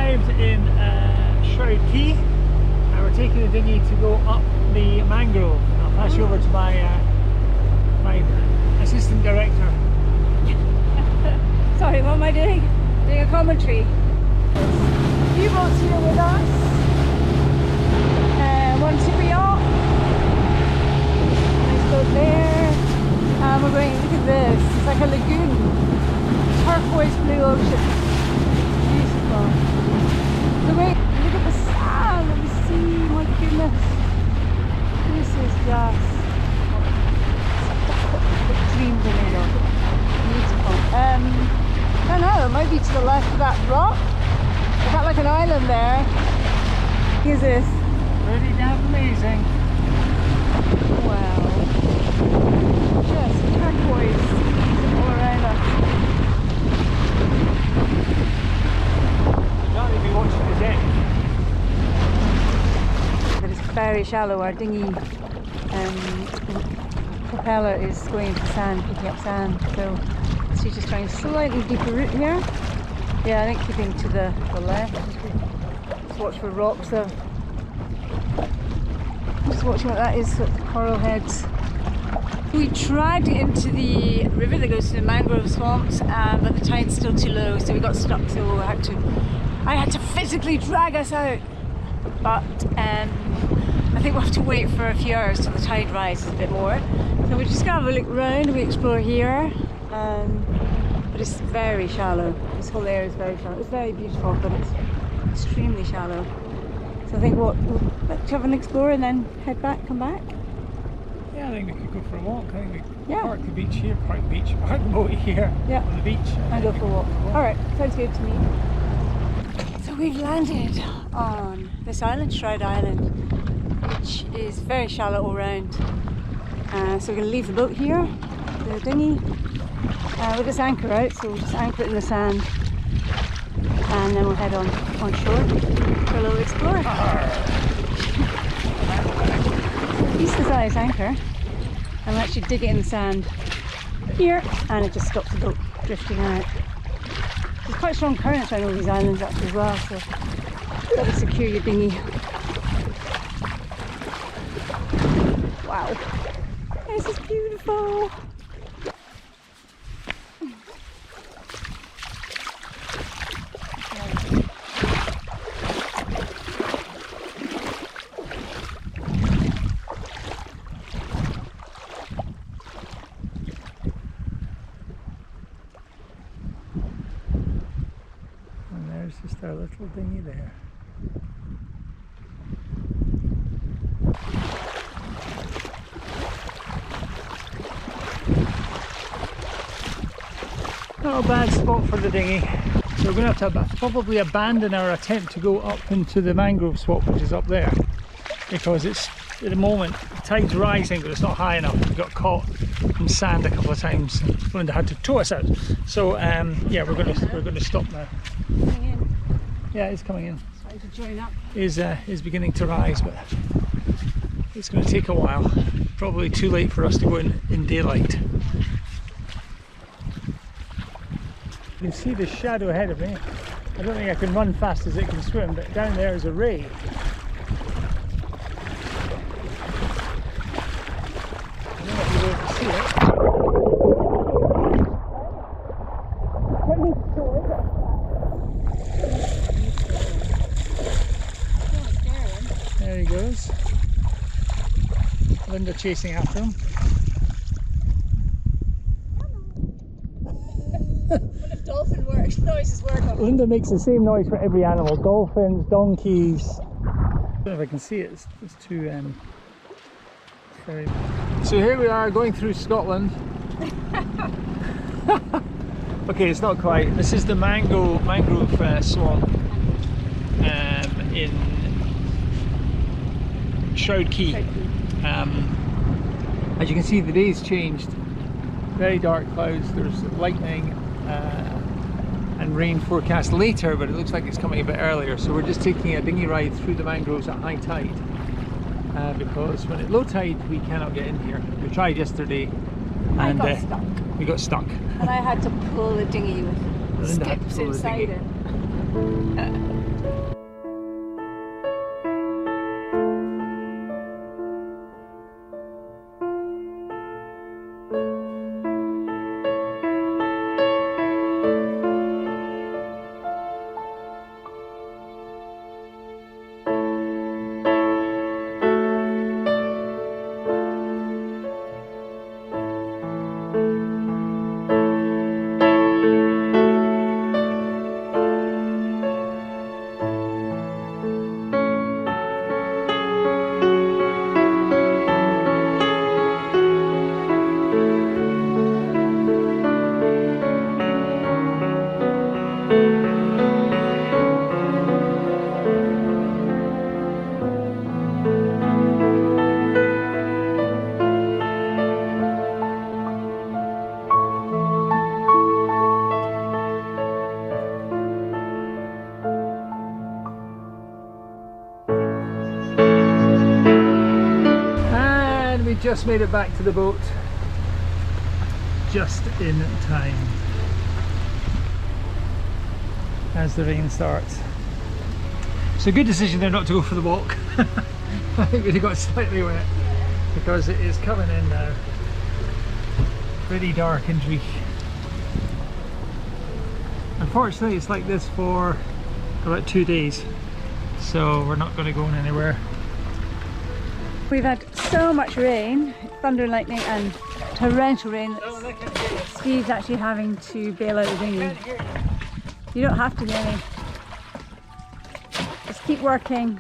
arrived in Shroud Key and we're taking the dinghy to go up the Mangrove. I'll pass you over to my assistant director. Sorry, what am I doing? Doing a commentary. Few boats here with us. One super yacht. Nice boat there. And we're going, look at this. It's like a lagoon. Turquoise blue ocean. Beautiful. So wait, look at the sand and the sea. My goodness. This is just dream tornado. Beautiful. I don't know, it might be to the left of that rock. I've got like an island there. Here's this. Pretty damn amazing. Wow. Just turquoise all around us. You can't even watch the deck. But it's very shallow. Our dinghy propeller is going into sand, picking up sand. So she's just trying slightly deeper route here. Yeah, I think keeping to the left. Just watch for rocks though. Just watching what that is, the coral heads. We tried to get into the river that goes to the mangrove swamps, but the tide's still too low, so we got stuck. So I had to physically drag us out. But I think we'll have to wait for a few hours till the tide rises a bit more. So we're just gonna have a look around. We explore here, but it's very shallow. This whole area is very shallow. It's very beautiful, but it's extremely shallow. So I think we'll have an explore and then head back, come back. Yeah, I think we could go for a walk. I think we park the beach here, park the boat here on the beach. And go for a walk. Alright, sounds good to me. So we've landed on this island, Shroud Island, which is very shallow all round. So we're going to leave the boat here, the dinghy. We'll just anchor out, so we'll just anchor it in the sand. And then we'll head on shore for a little explore. Decent size anchor. And we'll actually dig it in the sand here, and it just stops the boat drifting out. There's quite strong currents around all these islands actually as well, so you've got to secure your dinghy. Wow, this is beautiful. Just our little dinghy there. Not a bad spot for the dinghy. So we're going to have to probably abandon our attempt to go up into the mangrove swamp, which is up there, because it's at the moment the tide's rising, but it's not high enough. We got caught in sand a couple of times. Linda had to tow us out. So yeah, we're going to stop now. Yeah, it's coming in. Sorry to join up. Is beginning to rise, but it's going to take a while. Probably too late for us to go in daylight. You can see the shadow ahead of me. I don't think I can run fast as it can swim, but down there is a ray. I don't know if you'll be able to see it. There he goes. Linda chasing after him. What if dolphin noises work on it? Linda makes the same noise for every animal. Dolphins, donkeys. I don't know if I can see it. It's too very... So here we are going through Scotland. Okay, it's not quite. This is the mangrove swamp in Shroud Key. As you can see, the day's changed. Very dark clouds. There's lightning and rain forecast later, but it looks like it's coming a bit earlier. So we're just taking a dinghy ride through the mangroves at high tide, because when at low tide we cannot get in here. We tried yesterday and we got stuck. And I had to pull the dinghy with Linda had to skips pull the inside dinghy. it. Just made it back to the boat just in time as the rain starts. So good decision there not to go for the walk. I think we got slightly wet because it is coming in now pretty dark and dreary. Unfortunately it's like this for about 2 days, so we're not going to go anywhere. We've had so much rain, thunder and lightning and torrential rain that Steve's actually having to bail out the dinghy. You don't have to, Danny. Just keep working.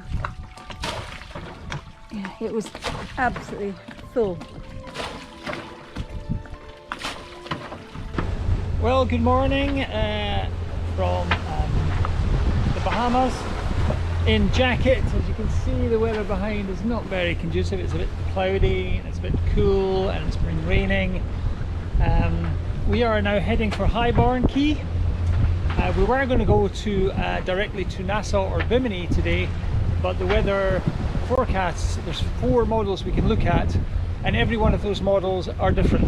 Yeah, it was absolutely full. Well, good morning from the Bahamas. In jacket. As you can see, the weather behind is not very conducive. It's a bit cloudy and it's a bit cool and it's been raining. We are now heading for Highborn Key. We were going to go to directly to Nassau or Bimini today, but the weather forecasts, there's 4 models we can look at and every one of those models are different.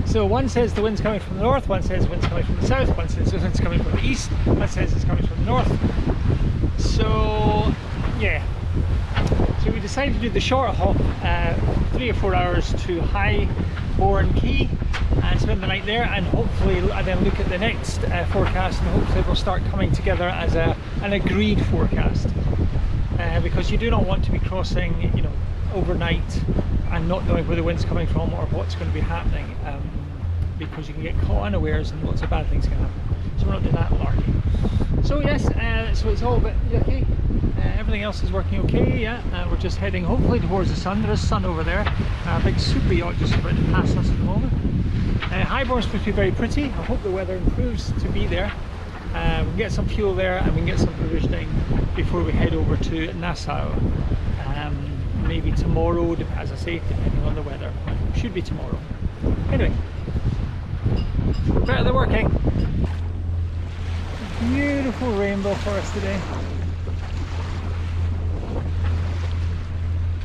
So one says the wind's coming from the north, one says the wind's coming from the south, one says the wind's coming from the east, one says it's coming from the north. So yeah, so we decided to do the short hop, 3 or 4 hours to Highborn Key and spend the night there, and hopefully then look at the next forecast, and hopefully we'll start coming together as an agreed forecast, because you do not want to be crossing, you know, overnight and not knowing where the wind's coming from or what's going to be happening, because you can get caught unawares and lots of bad things can happen. So we're not doing that malarkey. So yes, so it's all a bit yucky. Everything else is working okay, yeah. We're just heading hopefully towards the sun. There is sun over there. A big super yacht just about to pass us at the moment. Highborn's supposed to be very pretty. I hope the weather improves to be there. We can get some fuel there and we can get some provisioning before we head over to Nassau. Maybe tomorrow, as I say, depending on the weather. Should be tomorrow. Anyway, better than working. Beautiful rainbow for us today.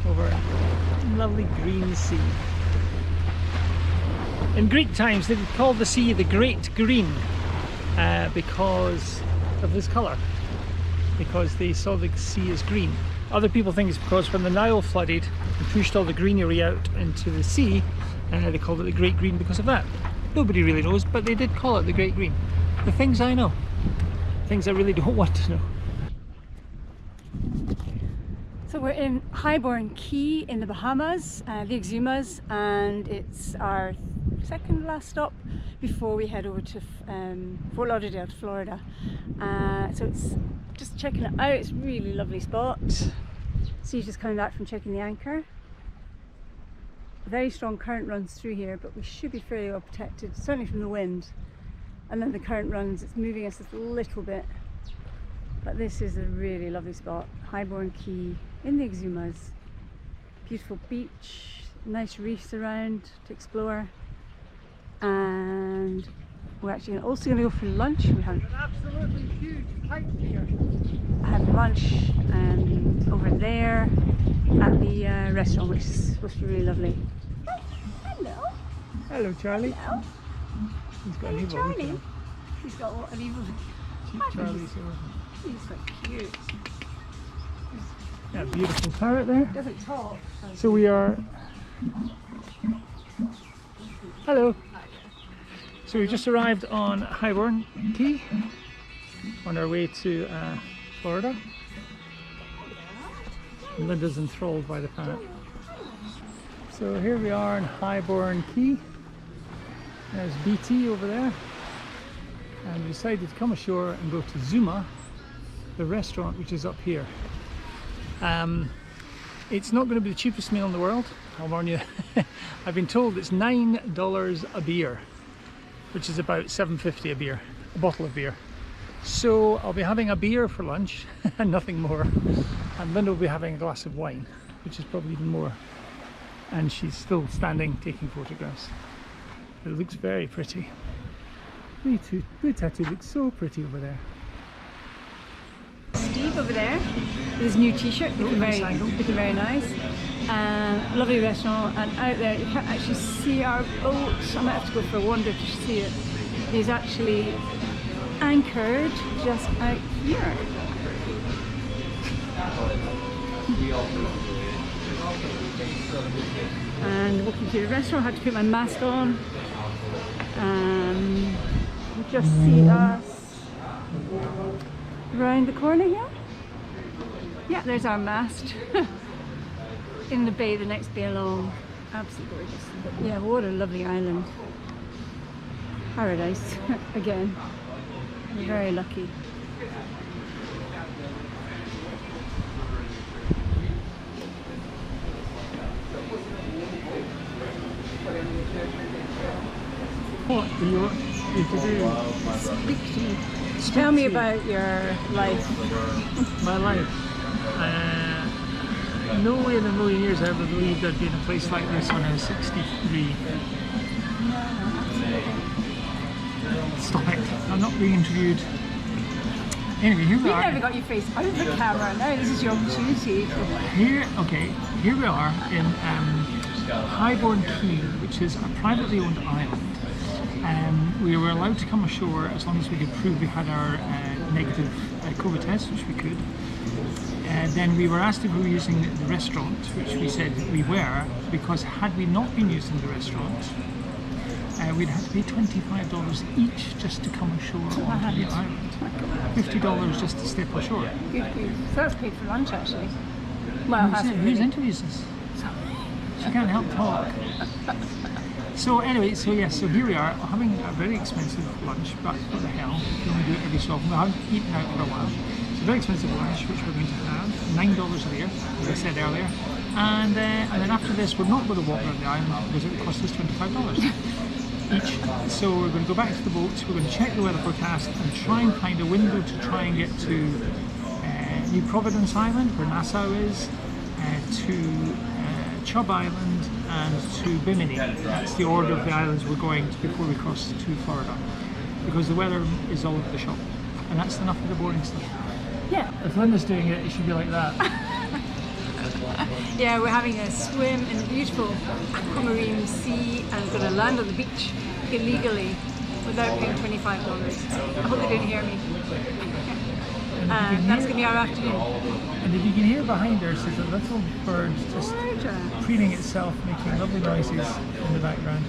Over a lovely green sea. In Greek times they called the sea the Great Green because of this colour, because they saw the sea as green. Other people think it's because when the Nile flooded and pushed all the greenery out into the sea, they called it the Great Green because of that. Nobody really knows, but they did call it the Great Green. The things I know, things I really don't want to know. So we're in Highborn Key in the Bahamas, the Exumas, and it's our second last stop before we head over to Fort Lauderdale, Florida. So it's just checking it out. It's a really lovely spot. Steve's just coming back from checking the anchor. A very strong current runs through here, but we should be fairly well protected, certainly from the wind. And then the current runs, it's moving us a little bit. But this is a really lovely spot. Highborn Key in the Exumas. Beautiful beach, nice reefs around to explore. And we're actually also going to go for lunch. We have an absolutely huge pipe here. I had lunch over there at the restaurant, which is supposed to be really lovely. Hello. Hello, Charlie. Hello. He's got an evil Charlie. look. He's got what, an evil look. Cheap Charlie's here. He's so cute. Yeah, beautiful parrot there. Doesn't talk. So we are. Hello. So we just arrived on Highborn Key on our way to Florida. And Linda's enthralled by the parrot. So here we are in Highborn Key. There's BT over there. And we decided to come ashore and go to Zuma, the restaurant which is up here. It's not going to be the cheapest meal in the world, I'll warn you. I've been told it's $9 a beer, which is about $7.50 a beer, a bottle of beer. So I'll be having a beer for lunch and nothing more. And Linda will be having a glass of wine, which is probably even more. And she's still standing taking photographs. It looks very pretty. Blue tattoo looks so pretty over there. Steve over there, his new t-shirt, looking very nice. Lovely restaurant, and out there you can't actually see our boat. I might have to go for a wander to see it. He's actually anchored just out here. And walking through the restaurant, I had to put my mask on. You just see us around the corner here. Yeah, there's our mast in the bay, the next bay along. Absolutely gorgeous. But yeah, what a lovely island. Paradise again. We're very lucky. What do you want me to do? Speak to me. Tell me about your life. My life. No way in a million years I ever believed I'd be in a place like this when I was 63. Stop it. I'm not being interviewed. Anyway, here we are. You've never got your face out of the camera. Now this is your opportunity. Here we are in Highborn Key, which is a privately owned island. We were allowed to come ashore as long as we could prove we had our negative COVID test, which we could. Then we were asked if we were using the restaurant, which we said we were, because had we not been using the restaurant, we'd have to pay $25 each just to come ashore onto the island. $50 just to step ashore. Good. So that's paid for lunch actually. Well, who's interviews us? She can't help talk. So anyway, so here we are having a very expensive lunch, but what the hell, we only do it every so often. We haven't eaten out for a while. It's a very expensive lunch, which we're going to have, $9 a beer, as I said earlier. And then after this, we're not going to walk around the island because it would cost us $25 each. So we're going to go back to the boats, we're going to check the weather forecast and try and find a window to try and get to New Providence Island, where Nassau is, to Chubb Island and to Bimini. That's the order of the islands we're going to before we cross to Florida, because the weather is all over the shop, and that's enough of the boring stuff. Yeah. If Linda's doing it, it should be like that. Yeah, we're having a swim in the beautiful aquamarine sea and going to land on the beach illegally without paying $25. I hope they didn't hear me. That's going to be our afternoon. And if you can hear behind us, there's a little bird just preening itself, making lovely noises in the background.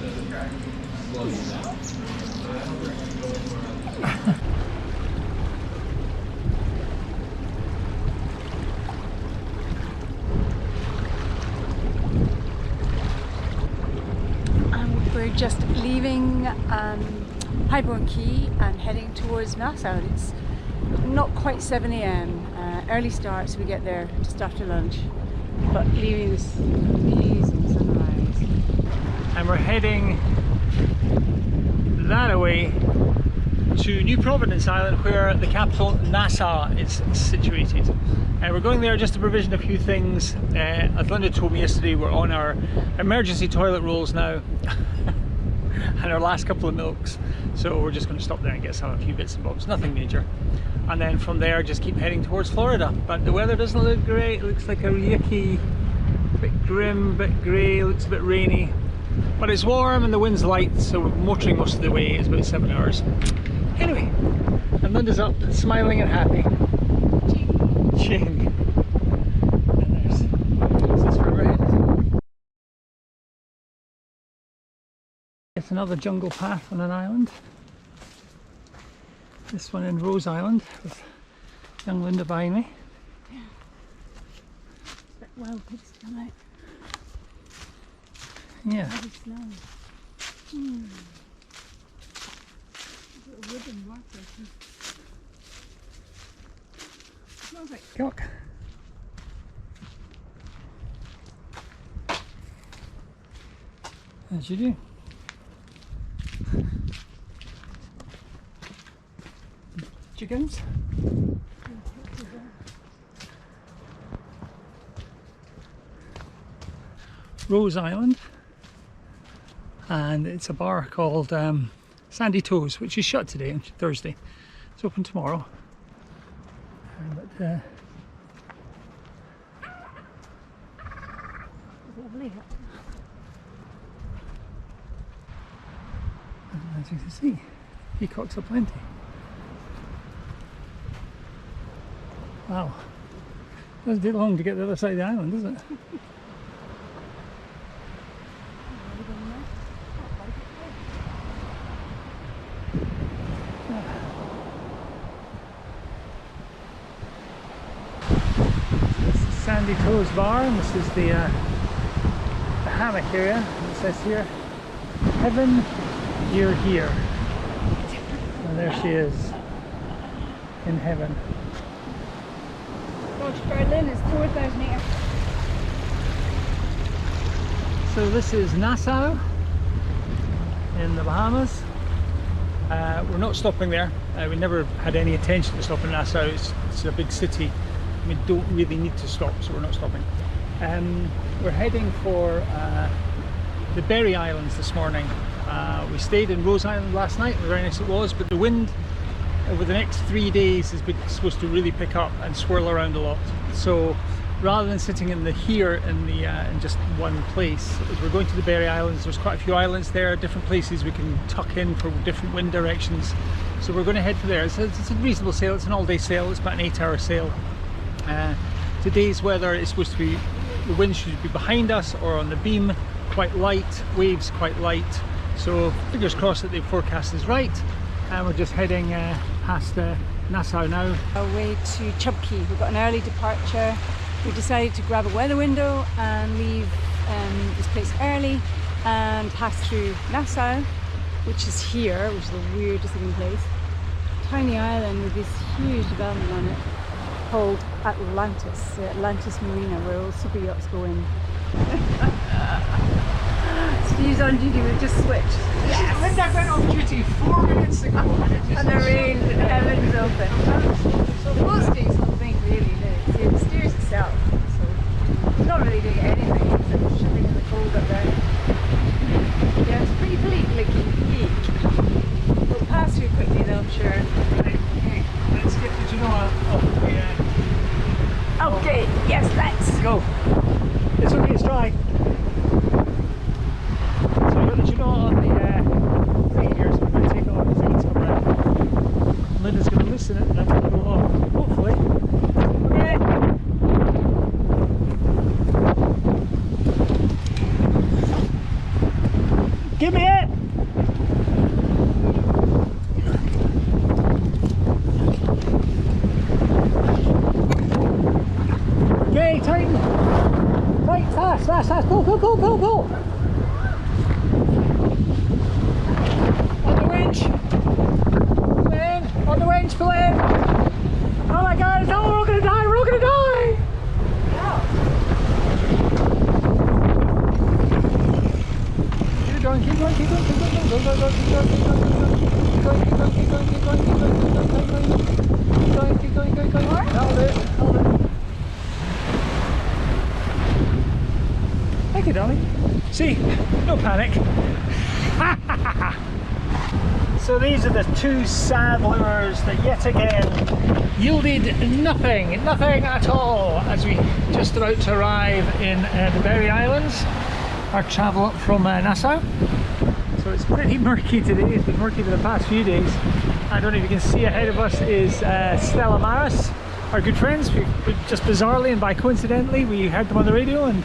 We're just leaving Highborn Key and heading towards Nassau. It's not quite 7 a.m. Early start, so we get there just after lunch. But leaving this amazing sunrise. And we're heading that away to New Providence Island, where the capital Nassau is situated. We're going there just to provision a few things. As Linda told me yesterday, we're on our emergency toilet rolls now and our last couple of milks. So we're just going to stop there and get a few bits and bobs, nothing major. And then from there just keep heading towards Florida. But the weather doesn't look great, it looks like a yucky, bit grim, bit grey, looks a bit rainy. But it's warm and the wind's light, so we're motoring most of the way. It's about 7 hours. Anyway, and Linda's up, smiling and happy. Ching. And this is where we're headed. It's another jungle path on an island. This one in Rose Island with young Linda behind me. Wild pigs come out. Yeah. Very slow. Little wooden markers. Smells like Cock. As you do. Chickens. Rose Island, and it's a bar called Sandy Toes, which is shut today on Thursday. It's open tomorrow. But lovely. as you can see, peacocks are plenty. Wow, doesn't take long to get to the other side of the island, does it? Sandy Toes Bar, and this is the hammock area. And it says here, "Heaven, you're here." And there she is, in heaven. Gosh, Berlin is 4,000 meters. So this is Nassau in the Bahamas. We're not stopping there. We never had any intention to stop in Nassau. It's a big city. We don't really need to stop, so we're not stopping. We're heading for the Berry Islands this morning. We stayed in Rose Island last night, very nice it was, but the wind over the next 3 days is supposed to really pick up and swirl around a lot. So rather than sitting in in just one place, as we're going to the Berry Islands, there's quite a few islands there, different places we can tuck in for different wind directions. So we're going to head for there. It's a reasonable sail, it's an all-day sail, it's about an 8-hour sail. Today's weather is supposed to be, the wind should be behind us or on the beam, quite light, waves quite light. So fingers crossed that the forecast is right. And we're just heading past Nassau now. Our way to Chub Key. We've got an early departure. We decided to grab a weather window and leave this place early and pass through Nassau, which is here, which is the weirdest looking place. Tiny island with this huge development on it called Atlantis, the Atlantis Marina, where all super yachts go in. Steve's on duty, we've just switched. Yes. Linda went off duty 4 minutes ago. And the rain, the heavens open. The boat's doing something really new. It steers itself, so it's not really doing anything except shivering in the cold up there. Yeah, it's pretty bleak looking. We'll pass through quickly though, I'm sure. Right, okay, let's get the Genoa off the Okay, yes, let's go. It's okay, it's dry. So we've got the Genoa on the thing here, so we're going to take it off as it's coming out. Linda's going to loosen it and then we'll go off, hopefully. Okay. Give me it! Okay, tighten! Tight, fast, pull! On the winch! Pull in! On the winch, pull in! Oh my god, no, we're all gonna die! Keep going, keep going. Hold it. Thank you, darling. See, no panic. So these are the two sad lures that yet again yielded nothing at all as we just about to arrive in the Berry Islands, our travel up from Nassau. So it's pretty murky today, it's been murky for the past few days. I don't know if you can see ahead of us is Stella Maris, our good friends. We just bizarrely and by coincidentally we heard them on the radio and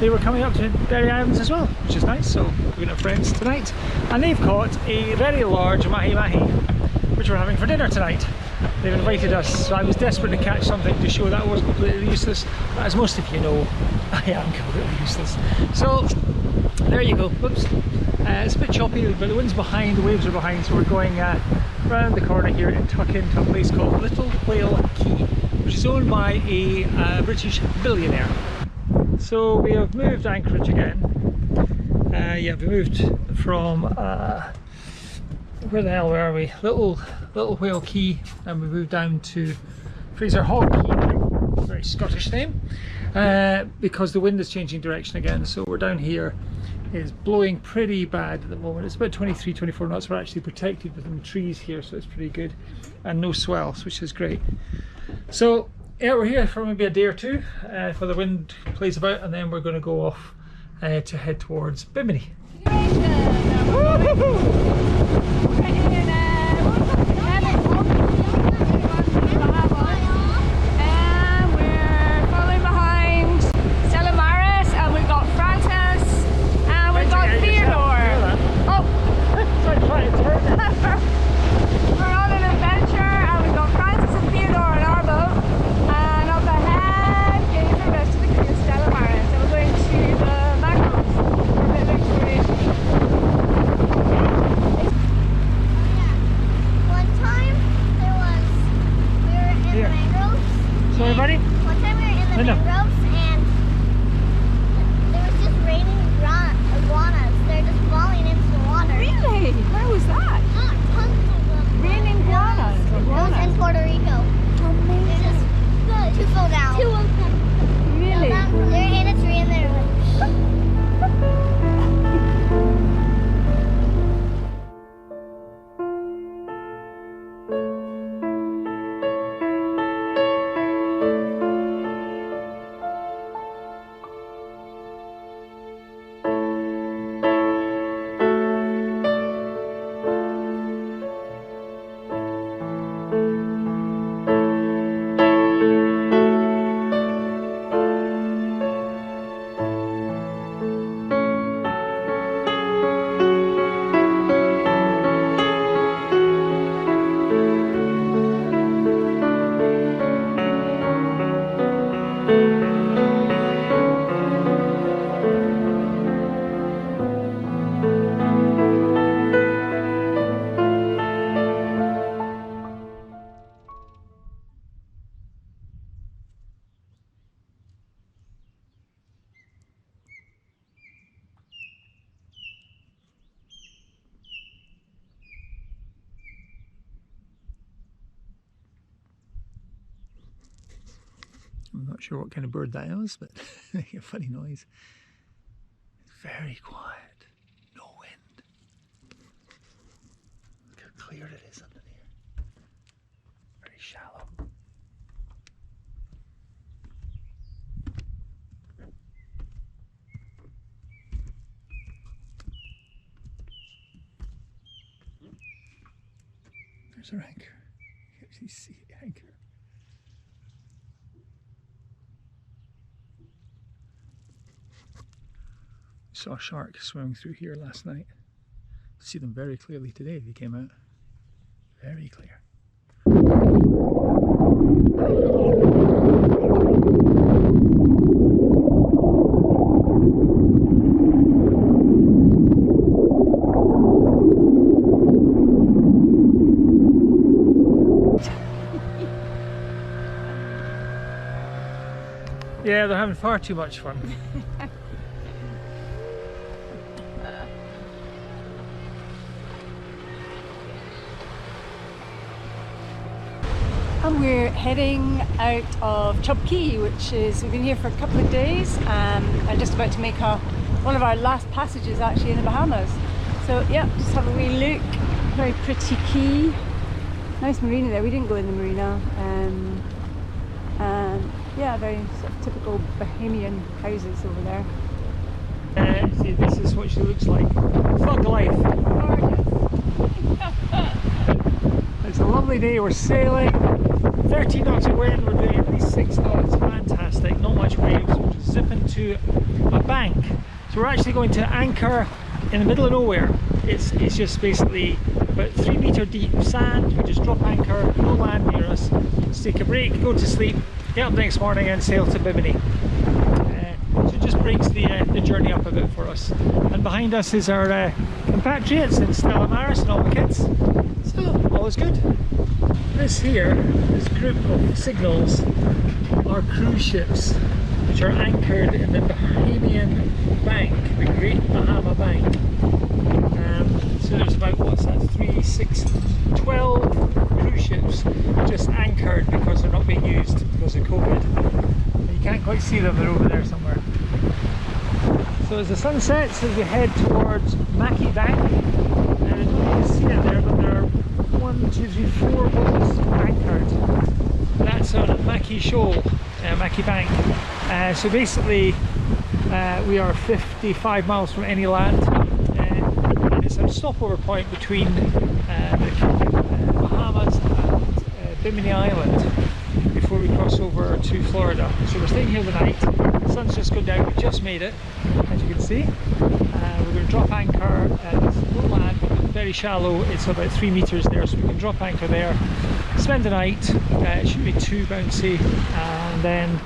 they were coming up to Bimini Islands as well, which is nice. So we're going to have friends tonight, and they've caught a very large mahi-mahi which we're having for dinner tonight. They've invited us, so I was desperate to catch something to show that I was completely useless, but as most of you know, I am completely useless. So there you go. Whoops. It's a bit choppy, but the wind's behind, the waves are behind, so we're going round the corner here and tuck into a place called Little Whale Key, which is owned by a British billionaire. So we have moved anchorage again. Yeah, we moved from where the hell were we? Little Whale Key, and we moved down to Fraser Hog Key, very Scottish name, because the wind is changing direction again. So we're down here. It's blowing pretty bad at the moment. It's about 23-24 knots. We're actually protected within the trees here, so it's pretty good, and no swells, which is great. So yeah, we're here for maybe a day or two for the wind plays about, and then we're going to go off to head towards Bimini. One time we were in the mangroves and there was just raining iguanas. They're just falling into the water. Really? Where was that? Tons of them. Raining iguanas? It was in Puerto Rico. They're just two fell down. Two of them. Really? They're in a tree and they're like... I'm not sure what kind of bird that is, but a funny noise. It's very quiet, no wind. Look how clear it is under there. Very shallow. There's our anchor. You can actually see the anchor. Saw a shark swimming through here last night. See them very clearly today. They came out very clear. Yeah, they're having far too much fun. And we're heading out of Chub Key, which is, we've been here for a couple of days and just about to make one of our last passages actually in the Bahamas. So yeah, just have a wee look. Very pretty key. Nice marina there. We didn't go in the marina. And yeah, very sort of typical Bahamian houses over there. See, this is what she looks like. Thug life. It's a lovely day, we're sailing, 13 knots of wind, we're doing at least 6 knots, fantastic, not much waves, we're just zipping to a bank. So we're actually going to anchor in the middle of nowhere. It's just basically about 3 metre deep sand. We just drop anchor, no land near us, just take a break, go to sleep, get up the next morning and sail to Bimini. So it just breaks the journey up a bit for us. And behind us is our compatriots in Stella Maris and all the kids. So all is good. This group of signals are cruise ships which are anchored in the Bahamian Bank, the Great Bahama Bank. So there's about, what's that, 3, 6, 12 cruise ships just anchored because they're not being used because of COVID. And you can't quite see them, they're over there somewhere. So as the sun sets, as we head towards Mackenzie Bank, I don't know if you can see it there, but there are 1, 2, 3, 4 boats anchored. That's on Mackenzie Shoal, Mackenzie Bank. So basically, we are 55 miles from any land. It's a stopover point between the Bahamas and Bimini Islands before we cross over to Florida. So we're staying here the night. The sun's just gone down, we just made it, as you can see. We're going to drop anchor at no land, but it's very shallow. It's about 3 meters there, so we can drop anchor there, spend the night. It shouldn't be too bouncy, and then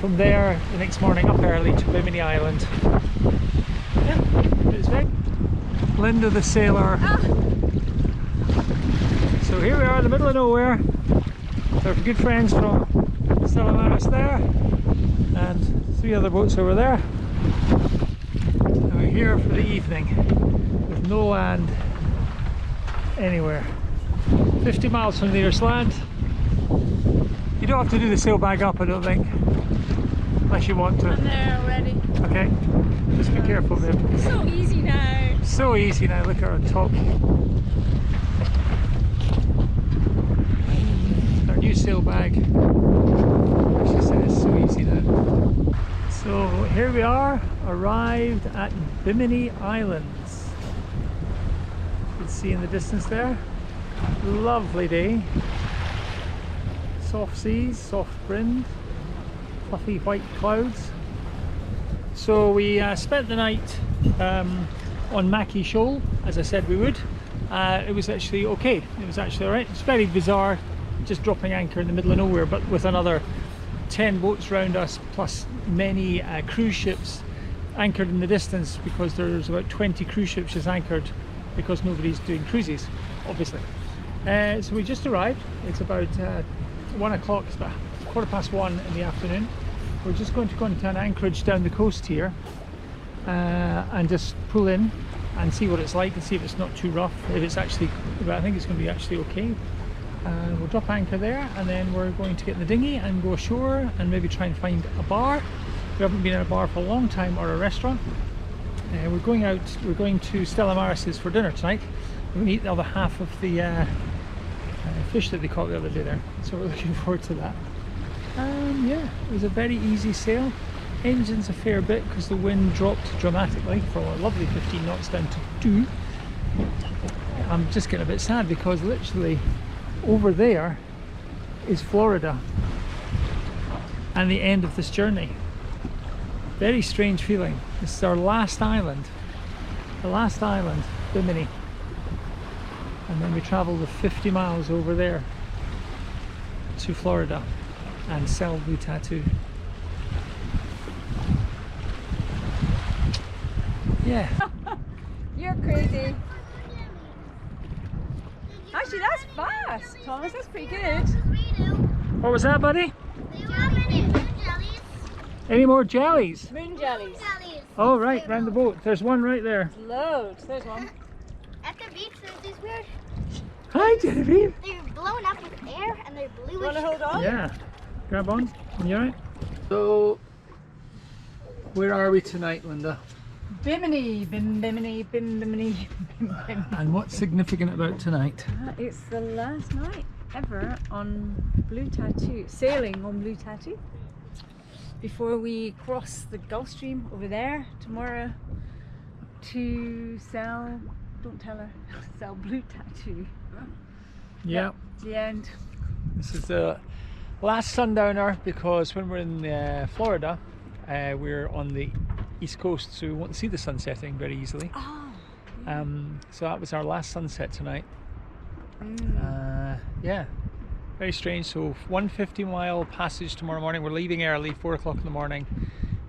from there the next morning up early to Bimini Island. Yeah, it's very Linda the sailor. So here we are in the middle of nowhere with our good friends from Stella Maris there and 3 other boats over there. And we're here for the evening with no land anywhere. 50 miles from the nearest land. You don't have to do the sail bag up, I don't think, unless you want to. I'm there already. Okay, just be careful, babe. So easy now. So easy now, look at our top. Our new sail bag. She said it's so easy now. So here we are, arrived at Bimini Islands. You can see in the distance there. Lovely day. Soft seas, soft wind, fluffy white clouds. So we spent the night on Mackenzie Shoal, as I said we would. It was actually okay, it was actually alright. It's very bizarre, just dropping anchor in the middle of nowhere, but with another 10 boats round us, plus many cruise ships anchored in the distance, because there's about 20 cruise ships just anchored because nobody's doing cruises, obviously. So we just arrived, it's about 1 o'clock, it's about 1:15 in the afternoon. We're just going to go into an anchorage down the coast here and just pull in and see what it's like and see if it's not too rough, if it's actually, I think it's going to be actually okay. We'll drop anchor there and then we're going to get in the dinghy and go ashore and maybe try and find a bar. We haven't been in a bar for a long time, or a restaurant. We're going to Stella Maris's for dinner tonight. We're going to eat the other half of the fish that they caught the other day there, so we're looking forward to that. Yeah, it was a very easy sail. Engine's a fair bit because the wind dropped dramatically from a lovely 15 knots down to 2. I'm just getting a bit sad because literally over there is Florida and the end of this journey. Very strange feeling. This is our last island, the last island, Bimini, and then we travel the 50 miles over there to Florida and sell blue tattoo. Yeah. You're crazy. Actually, that's fast, Thomas. That's pretty good. What was that, buddy? Do you have any moon jellies? Any more jellies? Moon jellies. Jellies. Oh, right, round the boat. There's one right there. Loads. There's one. At the beach, there's these weird. Hi, Genevieve. They're blown up with air and they're bluish. You want to hold on? Yeah. Grab on. You alright? So, where are we tonight, Linda? Bimini, Bimini, Bimini. And what's significant about tonight? It's the last night ever on Blue Tattoo, sailing on Blue Tattoo, before we cross the Gulf Stream over there tomorrow to sell, don't tell her, sell Blue Tattoo. Yeah. The end. This is the last sundowner because when we're in Florida, we're on the east coast, so we won't see the sun setting very easily. Oh. So that was our last sunset tonight. Yeah, very strange. So 150-mile passage tomorrow morning. We're leaving early, 4 o'clock in the morning,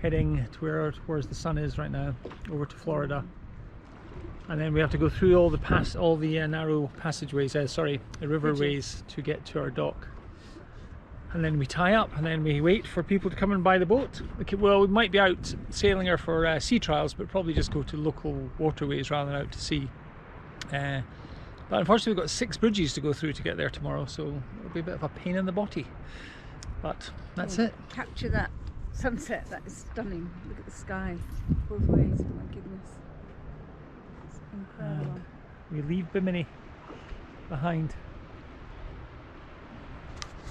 heading to where's the sun is right now, over to Florida. And then we have to go through all the narrow passageways, riverways to get to our dock. And then we tie up, and then we wait for people to come and buy the boat. Okay, well, we might be out sailing her for sea trials, but probably just go to local waterways rather than out to sea. But unfortunately, we've got 6 bridges to go through to get there tomorrow, so it'll be a bit of a pain in the body. But that's it. Capture that sunset. That is stunning. Look at the sky both ways. Oh my goodness. It's incredible. We leave Bimini behind.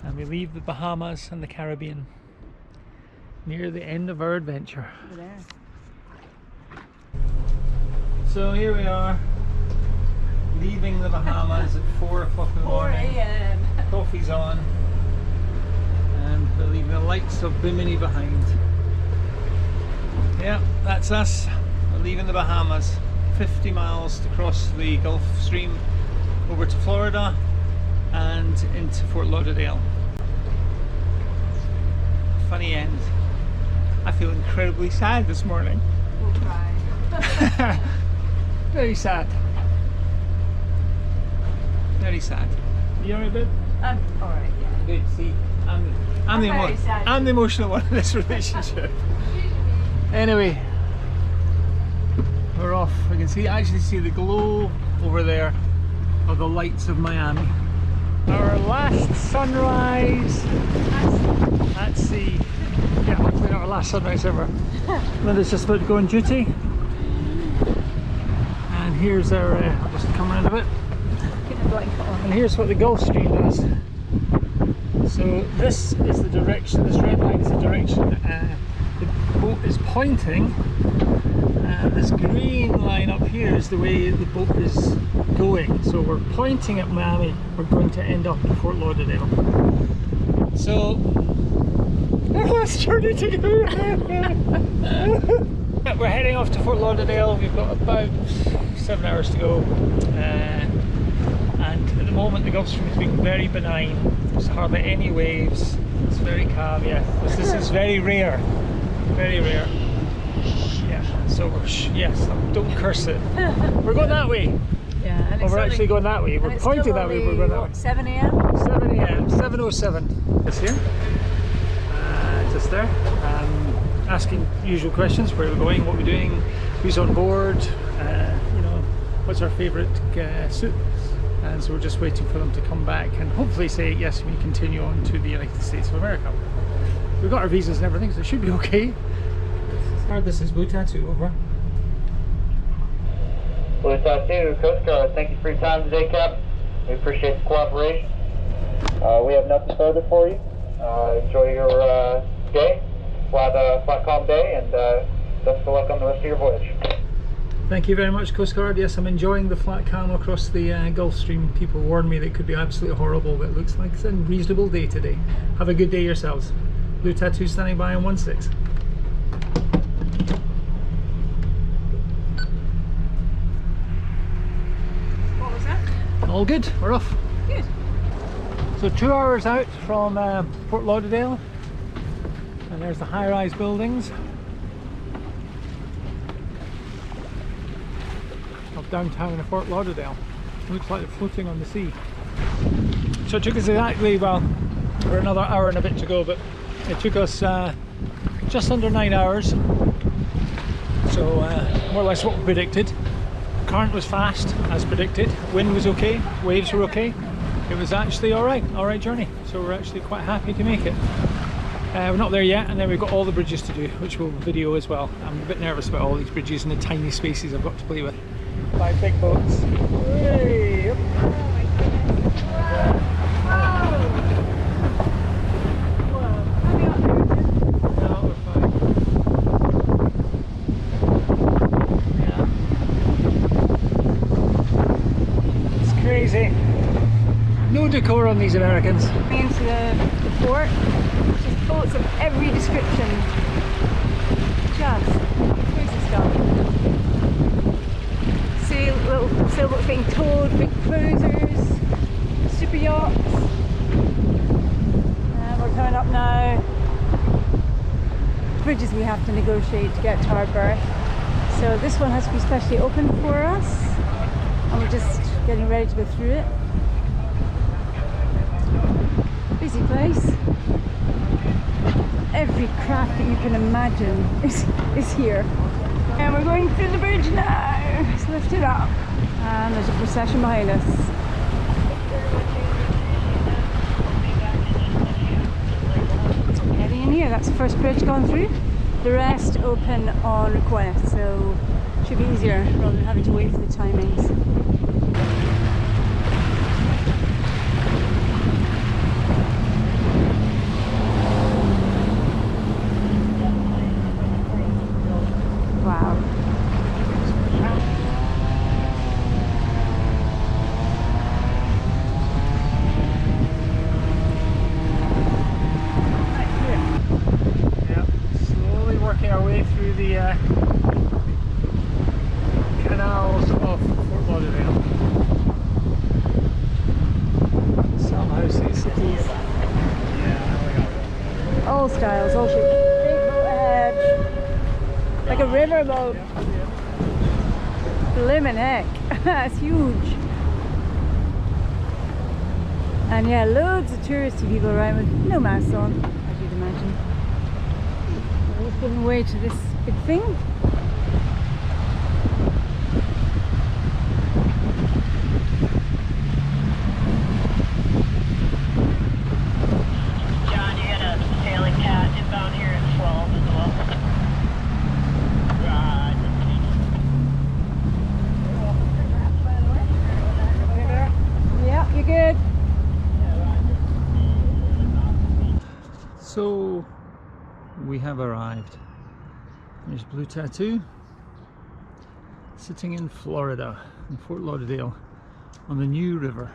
And we leave the Bahamas and the Caribbean near the end of our adventure. Over there. So here we are, leaving the Bahamas at 4 o'clock in the 4 morning. a.m. Coffee's on, and we're leaving the lights of Bimini behind. Yeah, that's us. We're leaving the Bahamas. 50 miles to cross the Gulf Stream over to Florida and into Fort Lauderdale. Funny end. I feel incredibly sad this morning. We'll cry. Very sad. Very sad. You alright, babe? I'm alright, yeah. Good. See, I'm the emotional one in this relationship. Anyway, we're off. We can actually see the glow over there of the lights of Miami. Our last sunrise at sea. Yeah, hopefully not our last sunrise ever. Linda's just about to go on duty. And here's our, I'll just come around a bit. Get the blanket on. And here's what the Gulf Stream does. So this is the direction, this red line is the direction the boat is pointing. This green line up here is the way the boat is going. So we're pointing at Miami. We're going to end up in Fort Lauderdale. So, our last journey together. We're heading off to Fort Lauderdale. We've got about 7 hours to go. And at the moment the Gulf Stream is being very benign. There's hardly any waves. It's very calm, yeah. This is very rare. Very rare. Yeah, so yes, don't curse it. We're going that way. Yeah, and Well, we're actually going that way. We're pointing that way. We're going that way. 7 a.m. 7 a.m. 7:07. It's here. Just there. Asking usual questions: where we're going, what we're doing, who's on board, you know, what's our favourite suit. And so we're just waiting for them to come back and hopefully say yes, we continue on to the United States of America. We've got our visas and everything, so it should be okay. This is Blue Tattoo, over. Blue Tattoo, Coast Guard, thank you for your time today, Cap. We appreciate the cooperation. We have nothing further for you. Enjoy your day, flat calm day, and best of luck on the rest of your voyage. Thank you very much, Coast Guard. Yes, I'm enjoying the flat calm across the Gulf Stream. People warned me that it could be absolutely horrible, but it looks like it's a reasonable day today. Have a good day yourselves. Blue Tattoo standing by on 16. What was that? All good, we're off. Good. So 2 hours out from Fort Lauderdale, and there's the high-rise buildings of downtown Fort Lauderdale. Looks like they're floating on the sea. So it took us exactly, well, we're another hour and a bit to go, but it took us just under 9 hours. So more or less what we predicted. Current was fast as predicted, wind was okay, waves were okay. It was actually alright journey. So we're actually quite happy to make it. We're not there yet, and then we've got all the bridges to do, which we'll video as well. I'm a bit nervous about all these bridges and the tiny spaces I've got to play with. 5 big boats. Way up. No, we're fine. Yeah. It's crazy. No hardcore on these Americans. Into the port, just boats of every description. Just crazy stuff. Little sailboats being towed, big cruisers, super yachts. We're coming up now. Bridges we have to negotiate to get to our berth. So this one has to be specially opened for us, and we're just getting ready to go through it. Busy place. Every craft that you can imagine is here. And we're going through the bridge now. It's lifted up. And there's a procession behind us. Heading in here, that's the first bridge gone through. The rest open on request, so it should be easier rather than having to wait for the timings. Wow. Our way through the canals of Fort Lauderdale. Some houses. Yeah. All styles, all shapes. Big boat ahead. Like a river boat. Blimmin' heck. That's huge. And yeah, loads of touristy people around with no masks on, as you'd imagine. Giving way to this big thing. John, you got a sailing cat inbound here at 12 as well. Yeah, you're good. So we have arrived. There's Blue Tattoo sitting in Florida, in Fort Lauderdale, on the New River.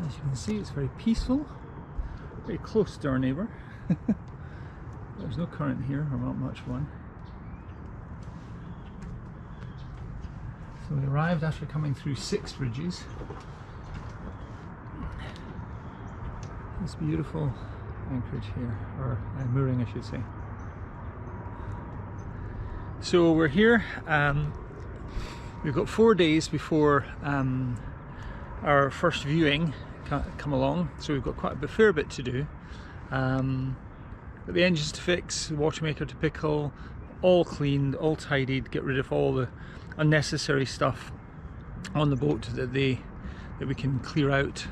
As you can see, it's very peaceful, very close to our neighbour. There's no current here, or not much one. So we arrived after coming through 6 bridges. This beautiful anchorage here, or mooring I should say. So we're here, we've got 4 days before our first viewing come along, so we've got quite a fair bit to do. Got the engines to fix, the water maker to pickle, all cleaned, all tidied, get rid of all the unnecessary stuff on the boat that we can clear out.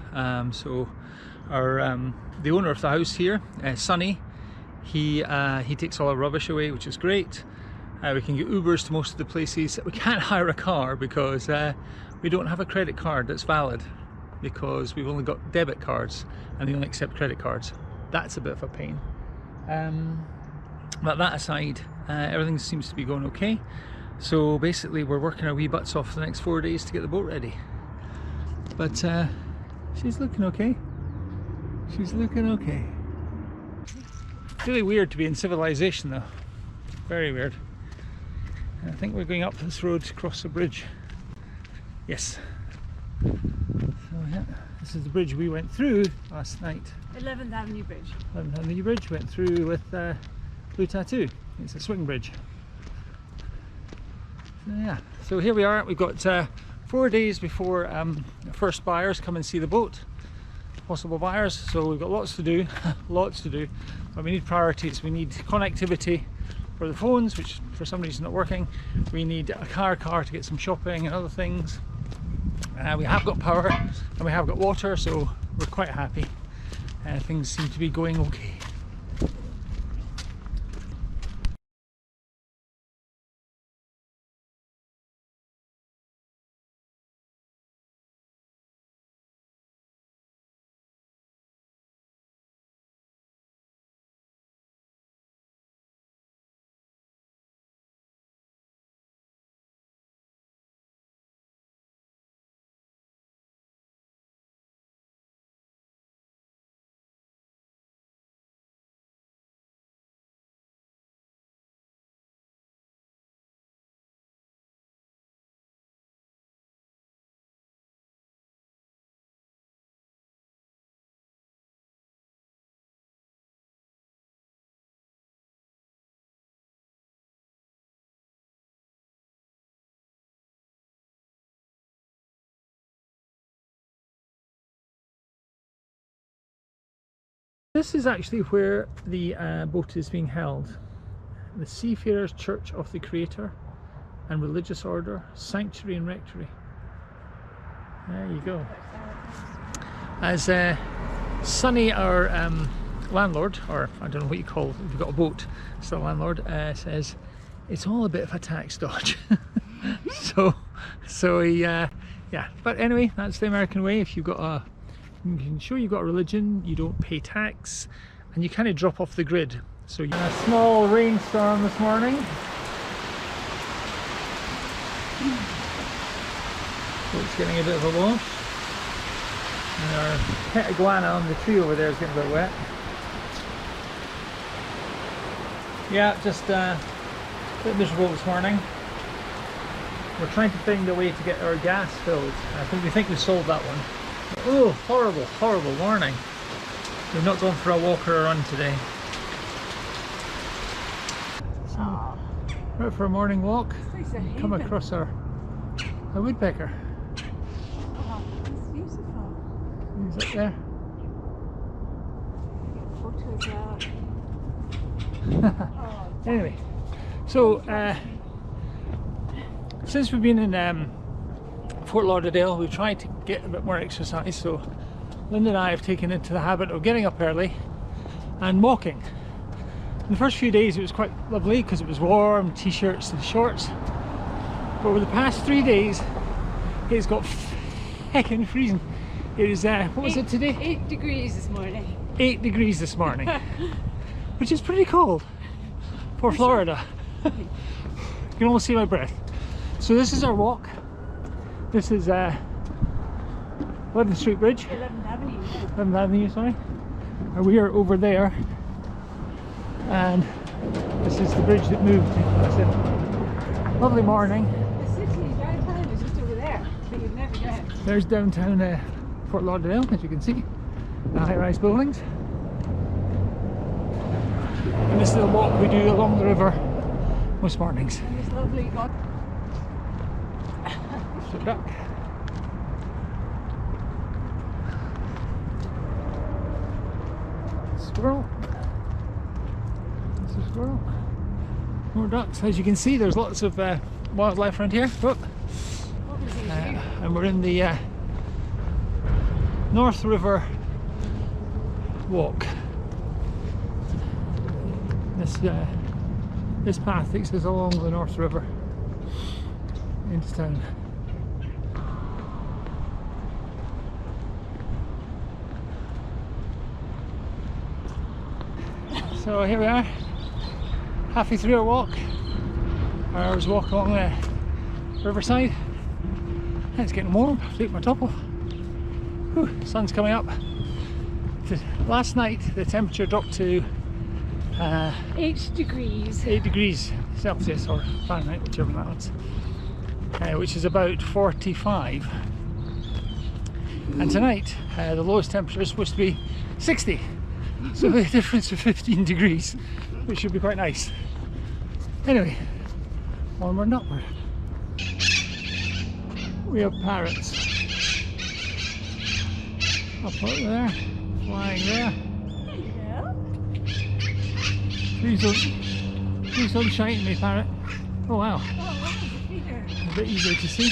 So our the owner of the house here, Sonny, he takes all our rubbish away, which is great. We can get Ubers to most of the places. We can't hire a car because we don't have a credit card that's valid, because we've only got debit cards and they only accept credit cards. That's a bit of a pain. But that aside, everything seems to be going okay. So basically we're working our wee butts off for the next 4 days to get the boat ready. But she's looking okay. She's looking okay. Really weird to be in civilization though. Very weird. And I think we're going up this road to cross the bridge. Yes. So yeah, this is the bridge we went through last night. 11th Avenue Bridge. 11th Avenue Bridge went through with Blue Tattoo. It's a swing bridge. So yeah, so here we are. We've got 4 days before the first buyers come and see the boat. Possible buyers, so we've got lots to do. Lots to do, but we need priorities. We need connectivity for the phones, which for some reason is not working. We need a car to get some shopping and other things. We have got power and we have got water, so we're quite happy. Things seem to be going okay. This is actually where the boat is being held. The Seafarers Church of the Creator and Religious Order, Sanctuary and Rectory. There you go. As Sonny, our landlord, or I don't know what you call it, if you've got a boat, it's the landlord, says it's all a bit of a tax dodge. so he, yeah. But anyway, that's the American way. If you've got you can show you've got a religion, you don't pay tax, and you kind of drop off the grid. So a small rainstorm this morning. So it's getting a bit of a wash. And our pet iguana on the tree over there is getting a bit wet. Yeah, just a bit miserable this morning. We're trying to find a way to get our gas filled. We think we solved that one. Oh, horrible, horrible warning. We've not gone for a walk or a run today. So, we're out for a morning walk. Come across a woodpecker. Oh, it's beautiful. He's up there. Photos out. Anyway, so since we've been in Fort Lauderdale, we've tried to get a bit more exercise. So Linda and I have taken into the habit of getting up early and walking. In the first few days it was quite lovely because it was warm, t-shirts and shorts. But over the past 3 days it's got heckin' freezing. It is, what was it today? 8 degrees this morning. 8 degrees this morning. Which is pretty cold for Florida. You can almost see my breath. So this is our walk. This is 11th Street Bridge. 11th Avenue. 11th Avenue, sorry. And we are over there. And this is the bridge that moved. That's it. Lovely morning. The city downtown is just over there, but you'd never get it. There's downtown Fort Lauderdale, as you can see. The high-rise buildings. And this is the walk we do along the river most mornings. And this lovely So duck. Squirrel. There's a squirrel. More ducks. As you can see, there's lots of wildlife around here. Whoop. And we're in the North River walk. This path takes us along the North River into town. So here we are, halfway through our walk, our hour's walk along the riverside. And it's getting warm. Take my top off. Whew, sun's coming up. Last night the temperature dropped to 8 degrees. 8 degrees Celsius or Fahrenheit, whichever that is, which is about 45. And tonight the lowest temperature is supposed to be 60. So the difference of 15 degrees, which should be quite nice. Anyway, onward and upward. We have parrots up there, flying there. Please don't shite at me, parrot. Oh wow, a bit easier to see.